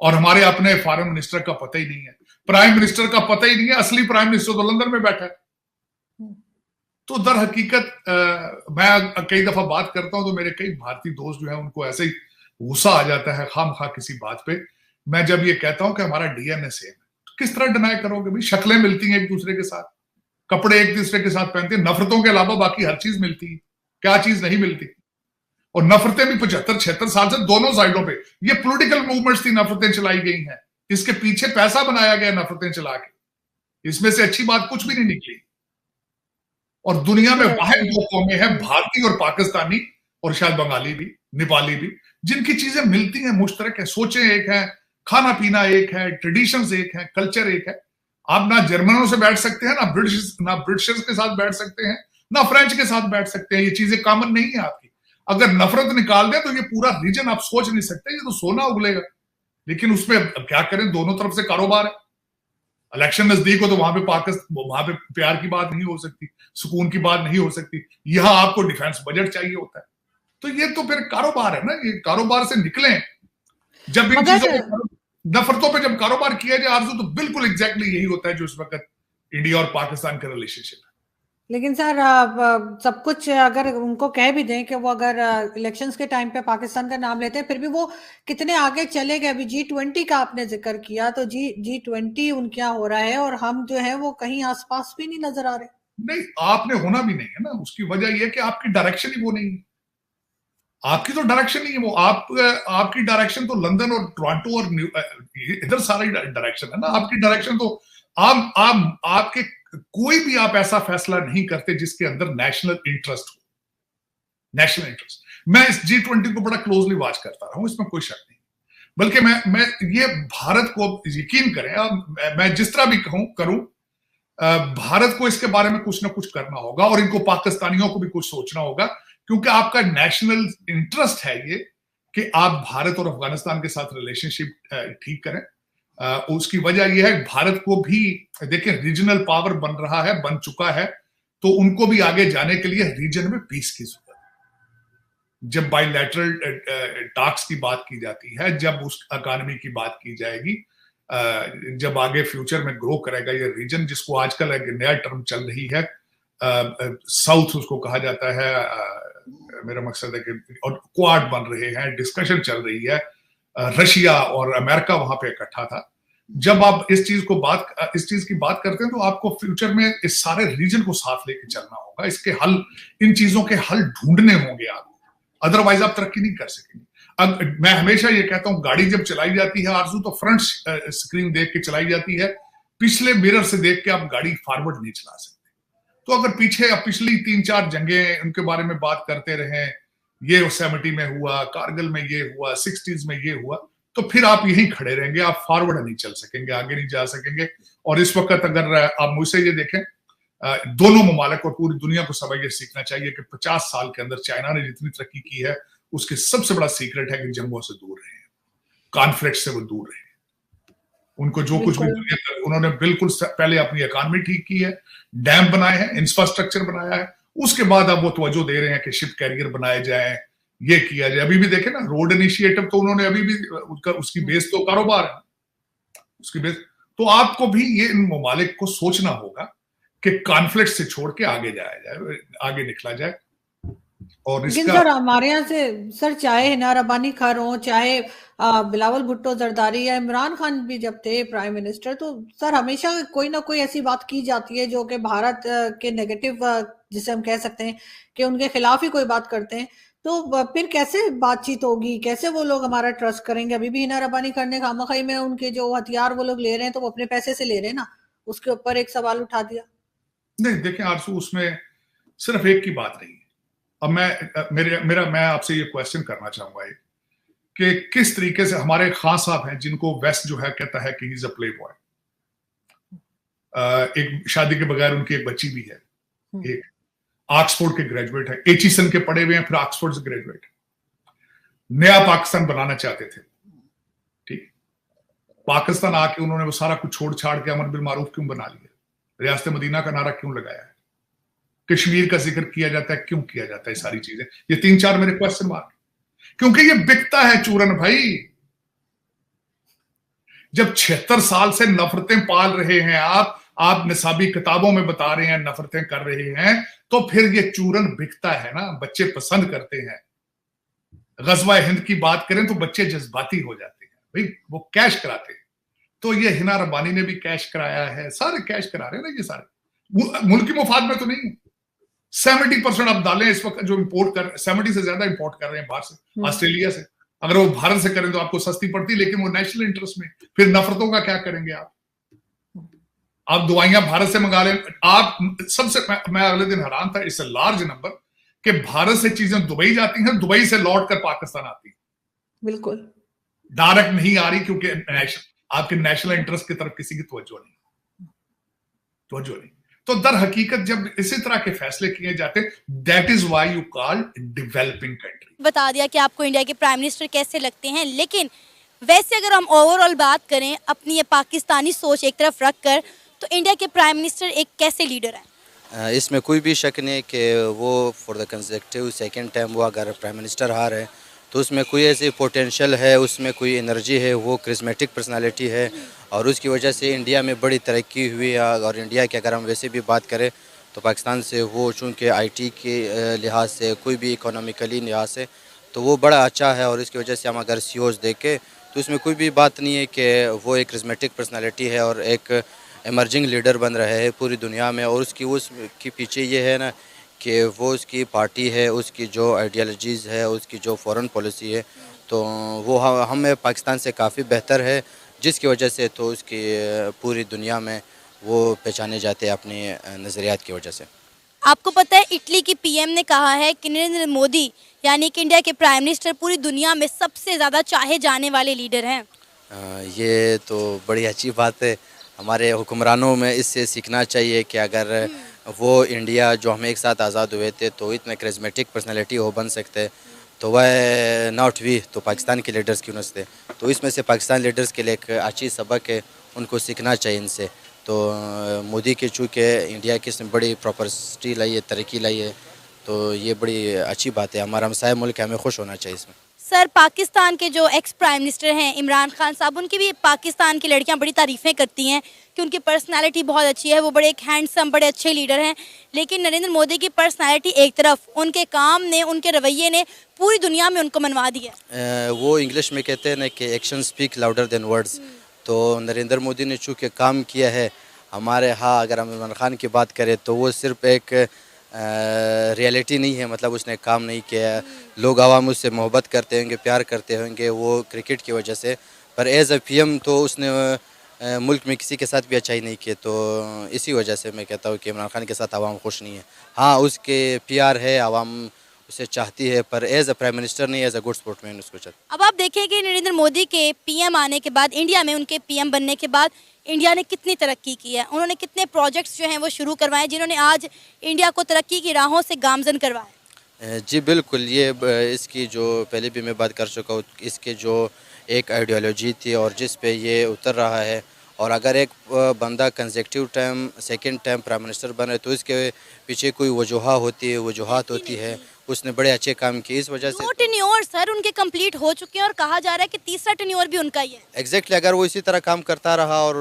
और हमारे अपने फॉरेन मिनिस्टर का पता ही नहीं है, प्राइम मिनिस्टर का पता ही नहीं है, असली प्राइम मिनिस्टर तो लंदन में बैठा है। तो दर हकीकत मैं कई दफा बात करता हूं तो मेरे कई भारतीय दोस्त जो है उनको ऐसे ही गुस्सा आ जाता है खाम खा किसी बात पे। मैं जब ये कहता हूं कि हमारा डीएनए सेम है, तो किस तरह डिनाई करोगे भाई? शक्लें मिलती हैं एक दूसरे के साथ, कपड़े एक दूसरे के साथ पहनते हैं, नफरतों के अलावा बाकी हर चीज मिलती है, क्या चीज नहीं मिलती? और नफरतें भी 75-76 साल से दोनों साइडों पे, ये पॉलिटिकल मूवमेंट्स थी, नफरतें चलाई गई हैं, इसके पीछे पैसा बनाया गया नफरतें चला के, इसमें से अच्छी बात कुछ भी नहीं निकली। और दुनिया में वाहिद दो कौमें हैं, भारतीय और पाकिस्तानी, और शायद बंगाली भी, नेपाली भी, जिनकी चीजें मिलती हैं, मुश्तरक है, सोचें एक है, खाना पीना एक है, ट्रेडिशंस एक है, कल्चर एक है। आप ना जर्मनों से बैठ सकते हैं, ना ब्रिटिशर्स के साथ बैठ सकते हैं, ना फ्रेंच के साथ बैठ सकते हैं, ये चीजें कॉमन नहीं है आपकी। अगर नफरत निकाल दें तो ये पूरा रीजन आप सोच नहीं सकते, ये तो सोना उगलेगा। लेकिन उसमें क्या करें, दोनों तरफ से कारोबार है। इलेक्शन नजदीक हो तो वहां पे प्यार की बात नहीं हो सकती, सुकून की बात नहीं हो सकती, यहां आपको डिफेंस बजट चाहिए होता है। तो ये तो फिर कारोबार है ना, ये कारोबार से निकले। जब इन चीजों पे, नफरतों पे जब कारोबार किया जाए आरजू, तो बिल्कुल एग्जैक्टली यही होता है जो इस वक्त इंडिया और पाकिस्तान का रिलेशनशिप है। लेकिन सर सब कुछ अगर उनको कह भी दें कि वो अगर इलेक्शंस के टाइम पे पाकिस्तान का नाम लेते हैं, फिर भी वो कितने आगे चले गए। अभी G20 का आपने जिक्र किया, तो G20 उनके यहाँ हो रहा है और हम जो है वो कहीं आसपास भी नहीं नजर आ रहे। नहीं, आपने होना भी नहीं है ना, उसकी वजह यह कि आपकी डायरेक्शन ही वो नहीं है। आपकी तो डायरेक्शन नहीं है वो, आपकी डायरेक्शन तो लंदन और टोरंटो और इधर सारा ही डायरेक्शन है ना। आपकी डायरेक्शन तो आपके कोई भी आप ऐसा फैसला नहीं करते जिसके अंदर नेशनल इंटरेस्ट हो। नेशनल इंटरेस्ट, मैं इस G20 को बड़ा क्लोजली वॉच करता रहा हूं, इसमें कोई शक नहीं। बल्कि मैं ये भारत को यकीन करें, मैं जिस तरह भी करूं, भारत को इसके बारे में कुछ ना कुछ करना होगा, और इनको पाकिस्तानियों को भी कुछ सोचना होगा, क्योंकि आपका नेशनल इंटरेस्ट है ये कि आप भारत और अफगानिस्तान के साथ रिलेशनशिप ठीक करें। उसकी वजह यह है भारत को भी देखिए रीजनल पावर बन रहा है, बन चुका है, तो उनको भी आगे जाने के लिए रीजन में पीस की जरूरत है। जब बायलैटरल टॉक्स की बात की जाती है, जब उस इकोनॉमी की बात की जाएगी, जब आगे फ्यूचर में ग्रो करेगा ये रीजन, जिसको आजकल एक नया टर्म चल रही है, साउथ उसको कहा जाता है, मेरा मकसद है कि, और क्वाड बन रहे हैं, डिस्कशन चल रही है, रशिया और अमेरिका वहां पे इकट्ठा था। जब आप इस चीज की बात करते हैं, तो आपको फ्यूचर में इस सारे रीजन को साथ लेके चलना होगा, इसके हल, इन चीजों के हल ढूंढने होंगे आपको, अदरवाइज आप तरक्की नहीं कर सकेंगे। अब मैं हमेशा ये कहता हूं, गाड़ी जब चलाई जाती है आरजू, तो फ्रंट स्क्रीन देख के चलाई जाती है, पिछले मिरर से देख के आप गाड़ी फॉरवर्ड नहीं चला सकते। तो अगर पीछे पिछली 3-4 जंगें उनके बारे में बात करते रहे, ये 70 में हुआ, कारगिल में ये हुआ, 60s में ये हुआ, तो फिर आप यहीं खड़े रहेंगे, आप फॉरवर्ड नहीं चल सकेंगे, आगे नहीं जा सकेंगे। और इस वक्त अगर आप मुझसे ये देखें, दोनों ममालिक और पूरी दुनिया को सबक ये सीखना चाहिए कि 50 साल के अंदर चाइना ने जितनी तरक्की की है, उसके सबसे बड़ा सीक्रेट है कि जंगों से दूर रहे, कॉन्फ्लिक्ट से वो दूर रहे। उनको जो कुछ भी उन्होंने बिल्कुल पहले अपनी इकोनॉमी ठीक की है, डैम बनाए हैं, इंफ्रास्ट्रक्चर बनाया है, उसके बाद अब वो तवज्जो दे रहे हैं कि शिप कैरियर बनाए जाए, ये किया जाए। अभी भी देखे ना, रोड इनिशिएटिव तो उन्होंने अभी भी उसकी बेस तो कारोबार है, उसकी बेस। तो आपको भी ये इन ममालिक को सोचना होगा कि कॉन्फ्लिक्ट से छोड़ के आगे जाया जाए, आगे निकला जाए। और इसका सर हमारे यहाँ से सर, चाहे हिना रब्बानी खान हो, चाहे बिलावल भुट्टो जरदारी या इमरान खान भी जब थे प्राइम मिनिस्टर, तो सर हमेशा कोई ना कोई ऐसी बात की जाती है जो कि भारत के नेगेटिव, जिसे हम कह सकते हैं कि उनके खिलाफ ही कोई बात करते हैं। तो फिर कैसे बातचीत होगी, कैसे वो लोग हमारा ट्रस्ट करेंगे? अभी भी हिना रब्बानी खान ने खामखाई में उनके जो हथियार वो लोग ले रहे हैं, तो वो अपने पैसे से ले रहे हैं ना, उसके ऊपर एक सवाल उठा दिया। नहीं देखें आरसू, उसमें सिर्फ एक की बात नहीं है। अब मैं आपसे ये क्वेश्चन करना चाहूंगा कि किस तरीके से हमारे खान साहब हैं, जिनको वेस्ट जो है कहता है कि he is a play boy, एक शादी के बगैर उनकी एक बच्ची भी है, एक ऑक्सफोर्ड के ग्रेजुएट है, एचिसन के पढ़े हुए हैं, फिर ऑक्सफोर्ड से ग्रेजुएट, नया पाकिस्तान बनाना चाहते थे। ठीक, पाकिस्तान आके उन्होंने वो सारा कुछ छोड़ छाड़ के अमर बिल मारूफ क्यों बना लिया, रियासत मदीना का नारा क्यों लगाया है, कश्मीर का जिक्र किया जाता है, क्यों किया जाता है, सारी चीजें, ये 3-4 मेरे क्वेश्चन मार्क। क्योंकि ये बिकता है चूरन भाई, जब 76 साल से नफरतें पाल रहे हैं आप निसाबी किताबों में बता रहे हैं नफरतें कर रहे हैं, तो फिर ये चूरन बिकता है ना, बच्चे पसंद करते हैं। गजवा हिंद की बात करें तो बच्चे जज्बाती हो जाते हैं, भाई वो कैश कराते हैं। तो ये हिना रब्बानी ने भी कैश कराया है, सारे कैश करा रहे हैं ना, ये सारे मुल्की मुफाद में तो नहीं। 70% अब दालें इस वक्त जो इंपोर्ट कर 70 से ज्यादा इंपोर्ट कर रहे हैं बाहर से, ऑस्ट्रेलिया से। अगर वो भारत से करें तो आपको सस्ती पड़ती, लेकिन वो नेशनल इंटरेस्ट में। फिर नफरतों का क्या करेंगे आप दवाइयां भारत से मंगा लें। आप सबसे मैं अगले दिन हैरान था, इट्स अ लार्ज नंबर कि भारत से चीजें दुबई जाती हैं, दुबई से लौट कर पाकिस्तान आती है। बिल्कुल डायरेक्ट नहीं आ रही, क्योंकि आपके नेशनल इंटरेस्ट की तरफ किसी की तवज्जो नहीं। तो दर हकीकत जब इसी तरह के फैसले किए जाते, that is why you call developing country. बता दिया कि आपको इंडिया के प्राइम मिनिस्टर कैसे लगते हैं, लेकिन वैसे अगर हम ओवरऑल बात करें अपनी ये पाकिस्तानी सोच एक तरफ रख कर, तो इंडिया के प्राइम मिनिस्टर एक कैसे लीडर हैं? इसमें कोई भी शक नहीं कि वो for the consecutive second time वो अगर प्राइम मिनिस्टर आ रहे हैं तो उसमें कोई ऐसी पोटेंशियल है, उसमें कोई एनर्जी है, वो क्रिस्मेटिक पर्सनालिटी है और उसकी वजह से इंडिया में बड़ी तरक्की हुई है। और इंडिया की अगर हम वैसे भी बात करें तो पाकिस्तान से वो चूँकि आईटी के लिहाज से, कोई भी इकोनॉमिकली लिहाज से, तो वो बड़ा अच्छा है। और इसकी वजह से हम अगर सीओज देखें तो उसमें कोई भी बात नहीं है कि वो एक क्रिस्मेटिक पर्सनालिटी है और एक एमर्जिंग लीडर बन रहे हैं पूरी दुनिया में। और उसके पीछे ये है ना कि वो उसकी पार्टी है, उसकी जो आइडियोलॉजीज़ है, उसकी जो फॉरेन पॉलिसी है, तो वो हमें पाकिस्तान से काफ़ी बेहतर है, जिसकी वजह से तो उसकी पूरी दुनिया में वो पहचाने जाते हैं अपनी नज़रियात की वजह से। आपको पता है इटली की पीएम ने कहा है कि नरेंद्र मोदी यानी कि इंडिया के प्राइम मिनिस्टर पूरी दुनिया में सबसे ज़्यादा चाहे जाने वाले लीडर हैं। ये तो बड़ी अच्छी बात है। हमारे हुक्मरानों में इससे सीखना चाहिए कि अगर वो इंडिया जो हम एक साथ आज़ाद हुए थे तो इतने करिस्मेटिक पर्सनालिटी हो बन सकते, तो वह नॉट वी तो पाकिस्तान के लीडर्स क्यों नसते। तो इसमें से पाकिस्तान लीडर्स के लिए एक अच्छी सबक है, उनको सीखना चाहिए इनसे। तो मोदी के चूँकि इंडिया की इसमें बड़ी प्रॉपर्टी लाई है, तरक्की लाई है, तो ये बड़ी अच्छी बात है। हमारा हमसाया मुल्क है, हमें खुश होना चाहिए इसमें। सर, पाकिस्तान के जो एक्स प्राइम मिनिस्टर हैं इमरान खान साहब, उनकी भी पाकिस्तान की लड़कियां बड़ी तारीफ़ें करती हैं कि उनकी पर्सनालिटी बहुत अच्छी है, वो बड़े एक हैंडसम बड़े अच्छे लीडर हैं। लेकिन नरेंद्र मोदी की पर्सनालिटी एक तरफ, उनके काम ने, उनके रवैये ने पूरी दुनिया में उनको मनवा दिया। वो इंग्लिश में कहते हैं ना कि action speak louder than words. तो नरेंद्र मोदी ने चूँकि काम किया है हमारे यहाँ, अगर हम इमरान खान की बात करें तो वो सिर्फ एक रियलिटी नहीं है, मतलब उसने काम नहीं किया। लोग आवाम उससे मोहब्बत करते होंगे, प्यार करते होंगे वो क्रिकेट की वजह से, पर एज अ पीएम तो उसने मुल्क में किसी के साथ भी अच्छाई नहीं की। तो इसी वजह से मैं कहता हूँ कि इमरान खान के साथ आवाम खुश नहीं है। हाँ, उसके पीआर है, आवाम उसे चाहती है, पर एज अ प्राइम मिनिस्टर नहीं, एज अ गुड स्पोर्टमैन उसको चाहती। अब आप देखिए कि नरेंद्र मोदी के पीएम आने के बाद, इंडिया में उनके पीएम बनने के बाद इंडिया ने कितनी तरक्की की है, उन्होंने कितने प्रोजेक्ट्स जो हैं वो शुरू करवाए जिन्होंने आज इंडिया को तरक्की की राहों से गामजन करवाया। जी बिल्कुल, ये इसकी जो पहले भी मैं बात कर चुका हूँ, इसके जो एक आइडियोलॉजी थी और जिस पे ये उतर रहा है, और अगर एक बंदा consecutive time second time prime minister बने तो इसके पीछे कोई वजूहात होती है। उसने बड़े अच्छे काम किए, इस वजह से 2 टेन्योर सर उनके कंप्लीट हो चुके हैं और कहा जा रहा है कि तीसरा टेन्योर भी उनका ही है। एग्जैक्टली, अगर वो इसी तरह काम करता रहा और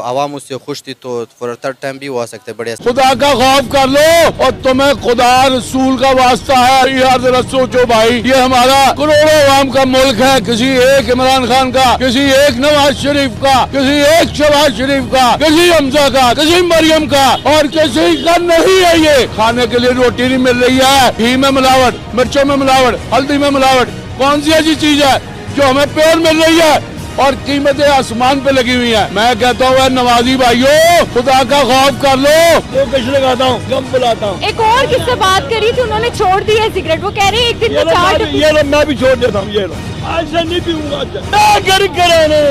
आवाम उससे खुश थी तो फॉर थर्ड टाइम भी वो आ सकते। बड़े खुदा का खौफ कर लो और तुम्हें खुदा रसूल का वास्ता है, यार जरा सोचो भाई, ये हमारा करोड़ों आवाम का मुल्क है। किसी एक इमरान खान का, किसी एक नवाज शरीफ का, किसी एक शहबाज शरीफ का, किसी हमजा का, किसी मरियम का, और किसी का नहीं है। ये खाने के लिए रोटी नहीं मिल रही है, घी में मिलावट, मिर्चों में मिलावट, हल्दी में मिलावट। कौन सी ऐसी चीज है जो हमें प्योर मिल रही है और कीमतें आसमान पे लगी हुई हैं। मैं कहता हूँ नवाजी भाइयों, खुदा का खौफ कर लो। तो किस लगाता हूँ, गम बुलाता हूँ। एक और किससे बात करी थी, उन्होंने छोड़ दी है सिगरेट। वो कह रहे हैं एक दिन में 4 ये लो मैं भी छोड़ देता हूँ। ये लो आज से नहीं पीऊंगा।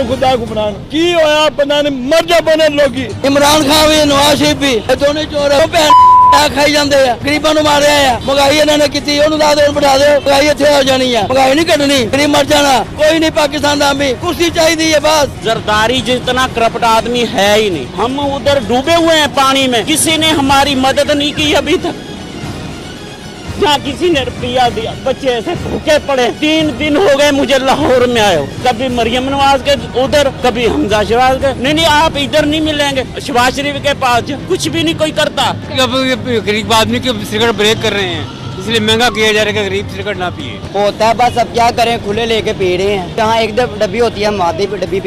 खुदा को बनाना की होया पता नहीं, मर जा बने लोग। इमरान खान भी नवाज शरीफ भी दोनों चोर खाई जाते हैं, गरीबों को मारे हैं। महंगाई इन्होंने की, ला दो बिठा दो, महंगाई इतने हो जानी है, महंगाई नहीं कटनी, गरीब मर जाना। कोई नहीं पाकिस्तान का भी कुर्सी चाहिए है बस। जरदारी जितना करप्ट आदमी है ही नहीं। हम उधर डूबे हुए हैं पानी में, किसी ने हमारी मदद नहीं की अभी तक। जहाँ किसी ने रुपया दिया, बच्चे ऐसे भूखे पड़े। 3 दिन हो गए मुझे लाहौर में आए हो, कभी मरियम नवाज के उधर, कभी हमजा शहबाज के। नहीं आप इधर नहीं मिलेंगे, शहबाज शरीफ के पास कुछ भी नहीं कोई करता। गरीब आदमी के सिगरेट ब्रेक कर रहे हैं, इसलिए महंगा किया जा रहा है कि गरीब सिगरेट ना पिए। होता है बस, अब क्या करें, खुले लेके पी रहे हैं। जहाँ एक डब्बी होती है हम आधी डब्बी